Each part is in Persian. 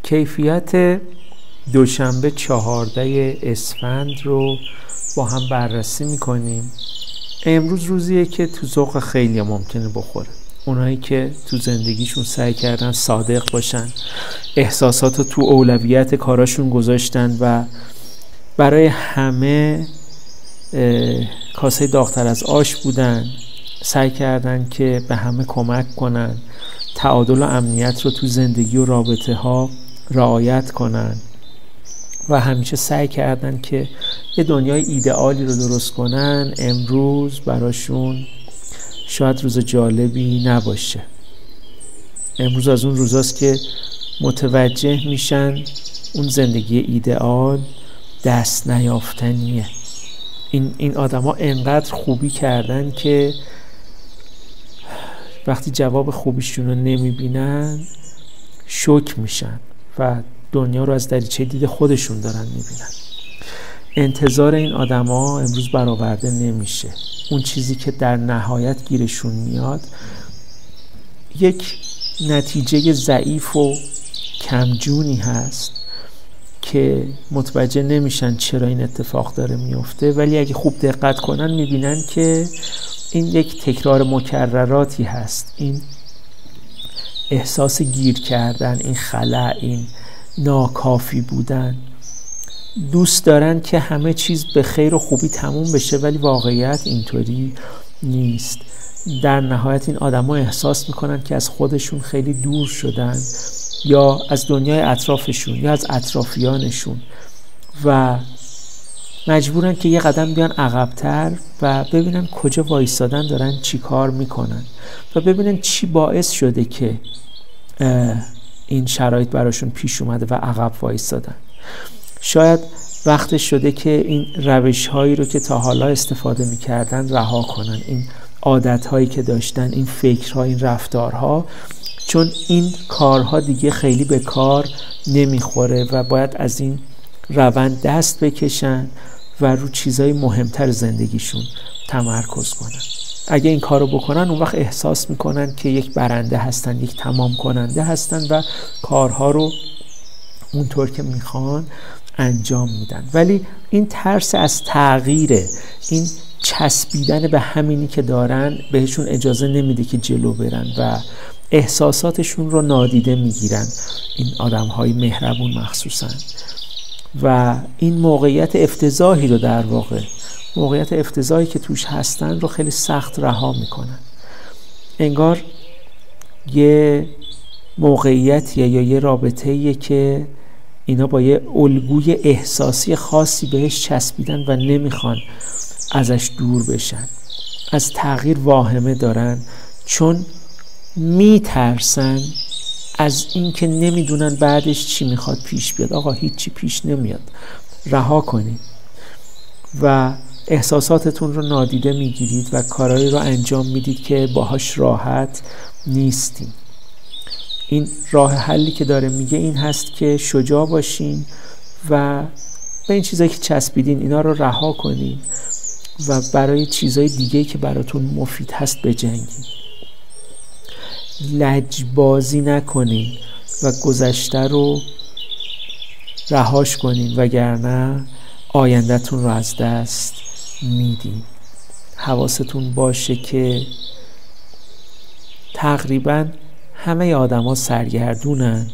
کیفیت دوشنبه 14 اسفند رو با هم بررسی میکنیم. امروز روزیه که تو ذوق خیلی ممکنه بخوره. اونایی که تو زندگیشون سعی کردن صادق باشن، احساسات رو تو اولویت کاراشون گذاشتن و برای همه کاسه داغ‌تر از آش بودن، سعی کردن که به همه کمک کنن، تعادل و امنیت رو تو زندگی و رابطه ها رعایت کنن و همیشه سعی کردن که یه دنیای ایدئالی رو درست کنن. امروز براشون شاید روز جالبی نباشه. امروز از اون روزاست که متوجه میشن اون زندگی ایدئال دست نیافتنیه. این آدما انقدر خوبی کردن که وقتی جواب خوبیشون رو نمیبینن شوک میشن و دنیا رو از دریچه دید خودشون دارن میبینن. انتظار این آدما امروز برآورده نمیشه. اون چیزی که در نهایت گیرشون میاد یک نتیجه ضعیف و کمجونی هست که متوجه نمیشن چرا این اتفاق داره میفته، ولی اگه خوب دقت کنن میبینن که این یک تکرار مکرراتی هست. این احساس گیر کردن، این خلأ، این ناکافی بودن، دوست دارن که همه چیز به خیر و خوبی تموم بشه، ولی واقعیت اینطوری نیست. در نهایت این آدما احساس میکنن که از خودشون خیلی دور شدن یا از دنیای اطرافشون یا از اطرافیانشون و مجبورن که یه قدم بیان عقب‌تر و ببینن کجا وایسادن، دارن چی کار میکنن و ببینن چی باعث شده که این شرایط براشون پیش اومده و عقب وایسادن. شاید وقت شده که این روش‌هایی رو که تا حالا استفاده میکردن رها کنن، این عادت‌هایی که داشتن، این فکرها، این رفتارها، چون این کارها دیگه خیلی به کار نمیخوره و باید از این روند دست بکشن و رو چیزای مهمتر زندگیشون تمرکز کنن. اگه این کارو بکنن اون وقت احساس میکنن که یک برنده هستن، یک تمام کننده هستن و کارها رو اونطور که میخوان انجام میدن. ولی این ترس از تغییره، این چسبیدن به همینی که دارن بهشون اجازه نمیده که جلو برن و احساساتشون رو نادیده میگیرن، این آدم‌های مهربون مخصوصاً، و این موقعیت افتضاحی رو، در واقع موقعیت افتضاحی که توش هستن رو خیلی سخت رها میکنن. انگار یه موقعیتیه یا یه رابطه‌ایه که اینا با یه الگوی احساسی خاصی بهش چسبیدن و نمیخوان ازش دور بشن. از تغییر واهمه دارن چون میترسن از این که نمیدونن بعدش چی میخواد پیش بیاد. آقا هیچی پیش نمیاد، رها کنید و احساساتتون رو نادیده میگیرید و کارهایی رو انجام میدید که باهاش راحت نیستین. این راه حلی که داره میگه این هست که شجاع باشین و به این چیزایی که چسبیدین اینا رو رها کنین و برای چیزای دیگه‌ای که براتون مفید هست بجنگین. لجبازی نکنین و گذشته رو رهاش کنین، وگرنه آینده‌تون رو از دست میدین. حواستون باشه که تقریباً همه آدما سرگردونن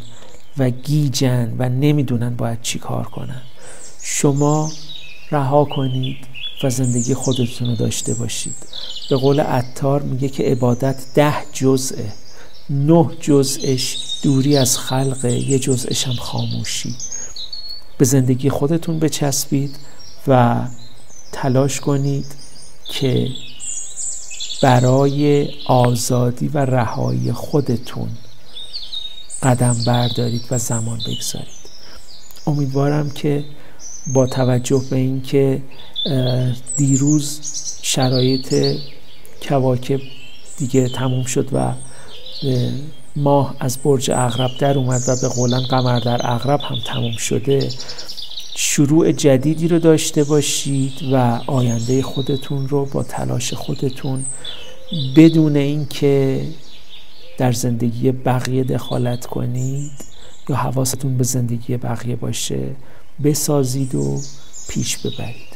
و گیجن و نمیدونن باید چی کار کنن. شما رها کنید و زندگی خودتون رو داشته باشید. به قول عطار میگه که عبادت 10 جزءه، 9 جزءش دوری از خلقه، 1 جزءش هم خاموشی. به زندگی خودتون بچسبید و تلاش کنید که برای آزادی و رهایی خودتون قدم بردارید و زمان بگذارید. امیدوارم که با توجه به این که دیروز شرایط کواکب دیگه تموم شد و ماه از برج عقرب در اومد و به قولن قمر در عقرب هم تموم شده، شروع جدیدی رو داشته باشید و آینده خودتون رو با تلاش خودتون بدون این که در زندگی بقیه دخالت کنید یا حواستون به زندگی بقیه باشه بسازید و پیش ببرید.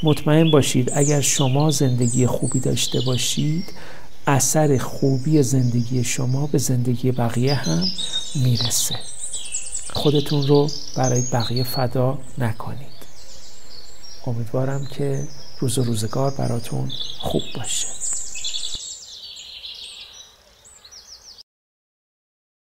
مطمئن باشید اگر شما زندگی خوبی داشته باشید، اثر خوبی زندگی شما به زندگی بقیه هم میرسه. خودتون رو برای بقیه فدا نکنید. امیدوارم که روز و روزگار براتون خوب باشه.